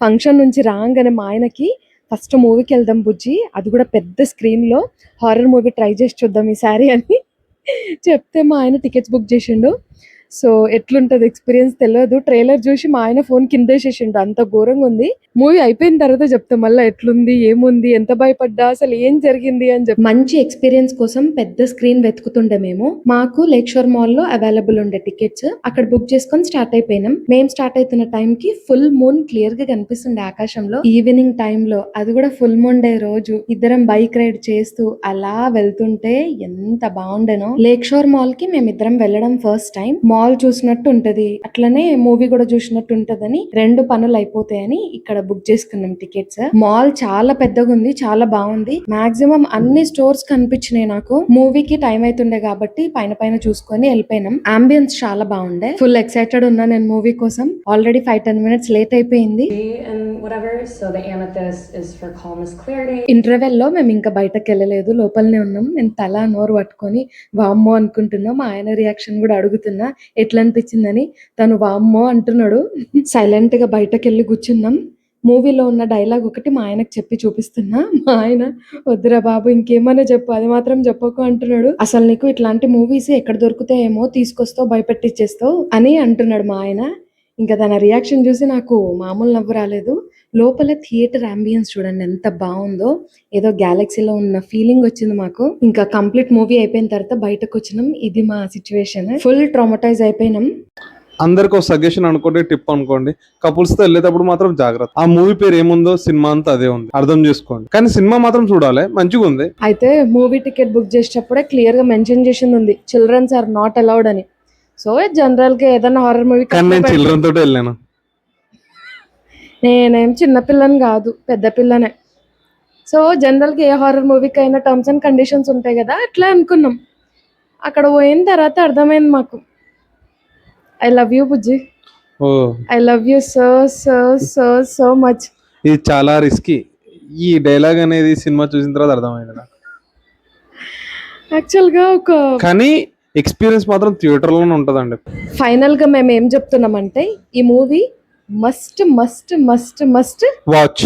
Function నుంచి రాగానే మా ఆయనకి ఫస్ట్ మూవీకి వెళ్దాం బుజ్జి, అది కూడా పెద్ద స్క్రీన్లో హారర్ మూవీ ట్రై చేసి చూద్దాం ఈసారి అని చెప్తే మా ఆయన టికెట్స్ బుక్ చేసిండు. సో ఎట్లుంటది ఎక్స్పీరియన్స్ తెలియదు. ట్రైలర్ చూసి మా ఆయన ఫోన్ కిందేసేసిండు, అంత ఘోరంగా ఉంది. మూవీ అయిపోయిన తర్వాత చెప్తా మళ్ళీ ఎట్లుంది, ఏముంది, ఎంత భయపడ్డా, అసలు ఏం జరిగింది అని చెప్పి. మంచి ఎక్స్పీరియన్స్ కోసం పెద్ద స్క్రీన్ వెతుకుతుండే మేము. మాకు లేక్ షోర్ మాల్ లో అవైలబుల్ ఉండే టికెట్స్ అక్కడ బుక్ చేసుకొని స్టార్ట్ అయిపోయినాం. మేము స్టార్ట్ అవుతున్న టైం కి ఫుల్ మూన్ క్లియర్ గా కనిపిస్తుండే ఆకాశంలో. ఈవినింగ్ టైమ్ లో, అది కూడా ఫుల్ మూన్ డే రోజు, ఇద్దరం బైక్ రైడ్ చేస్తూ అలా వెళ్తుంటే ఎంత బాగుండేనో. లేక్ షోర్ మాల్ కి మేమిద్దరం వెళ్ళడం ఫస్ట్ టైం. మాల్ చూసినట్టు ఉంటది, అట్లనే మూవీ కూడా చూసినట్టు ఉంటదని, రెండు పనులు అయిపోతాయని ఇక్కడ బుక్ చేసుకున్నాం టికెట్స్. మాల్ చాలా పెద్దగా ఉంది, చాలా బాగుంది. మాక్సిమం అన్ని స్టోర్స్ కనిపించినాయి నాకు. మూవీకి టైం అవుతుండే కాబట్టి పైన పైన చూసుకొని వెళ్ళిపోయినాం. అంబియన్స్ చాలా బాగుండే. ఫుల్ ఎక్సైటెడ్ ఉన్నా నేను మూవీ కోసం. ఆల్రెడీ 5-10 minutes లేట్ అయిపోయింది. ఇంటర్వెల్ లో మేము ఇంకా బయటకు వెళ్ళలేదు, లోపలనే ఉన్నాం. నేను తల నోరు పట్టుకొని వామ్మో అనుకుంటున్నా. మా ఆయన రియాక్షన్ కూడా అడుగుతున్నా ఎట్లా అనిపించిందని. తను వామ్మో అంటున్నాడు. సైలెంట్ గా బయటకు వెళ్ళి కూర్చున్నాం. మూవీలో ఉన్న డైలాగ్ ఒకటి మా ఆయనకు చెప్పి చూపిస్తున్నా. మా ఆయన వద్దురా బాబు ఇంకేమన్నా చెప్పు, అది మాత్రం చెప్పకు అంటున్నాడు. అసలు నీకు ఇట్లాంటి మూవీస్ ఎక్కడ దొరుకుతాయేమో, తీసుకొస్తావు భయపెట్టిచ్చేస్తావు అని అంటున్నాడు మా ఆయన. ఇంకా తన రియాక్షన్ చూసి నాకు మామూలు నవ్వు రాలేదు. లోపల థియేటర్ అంబియన్స్ చూడండి ఎంత బాగుందో, ఏదో గ్యాలక్సీలో ఉన్న ఫీలింగ్ వచ్చింది మాకు. ఇంకా కంప్లీట్ మూవీ అయిపోయిన తర్వాత బయటకు వచ్చినాం. ఇది మా సిచ్యువేషన్. ఫుల్ ట్రామటైజ్ అయిపోయినాం. అందరికి ఒక సజెషన్ అనుకోండి, టిప్ అనుకోండి, కపుల్స్ తో వెళ్ళేటప్పుడు మాత్రం జాగ్రత్త. ఆ మూవీ పేరు ఏముందో సినిమా అంతా అదే ఉంది, అర్థం చేసుకోండి. కానీ సినిమా మాత్రం చూడాలి, మంచిగా ఉంది. అయితే మూవీ టికెట్ బుక్ చేసేటప్పుడే క్లియర్ గా మెన్షన్ చేసింది ఉంది, చిల్డ్రన్స్ ఆర్ నాట్ అలౌడ్ అని. సో జనరల్ గా ఏదైనా హారర్ మూవీ, కానీ నేను చిల్డ్రన్ తోటి వెళ్ళాను. నేనేం చిన్నపిల్లని కాదు, పెద్ద పిల్లనే. సో జనరల్గా ఏ హారర్ మూవీకి అయినా టర్మ్స్ అండ్ కండిషన్స్ ఉంటాయి కదా, అట్లా అనుకున్నాం. అక్కడ పోయిన తర్వాత అర్థమైంది మాకు. I love you Bujji, I love you so so so so much. ఇది చాలా రిస్కీ. ఈ డైలాగ్ అనేది సినిమా చూసిన తర్వాత అర్థమైంది నాకు. యాక్చువల్గా కానీ ఎక్స్పీరియన్స్ మాత్రం థియేటర్ లోనే ఉంటదండి. ఫైనల్ గా మేము ఏం చెప్తున్నామంటే, ఈ movie must must must must watch.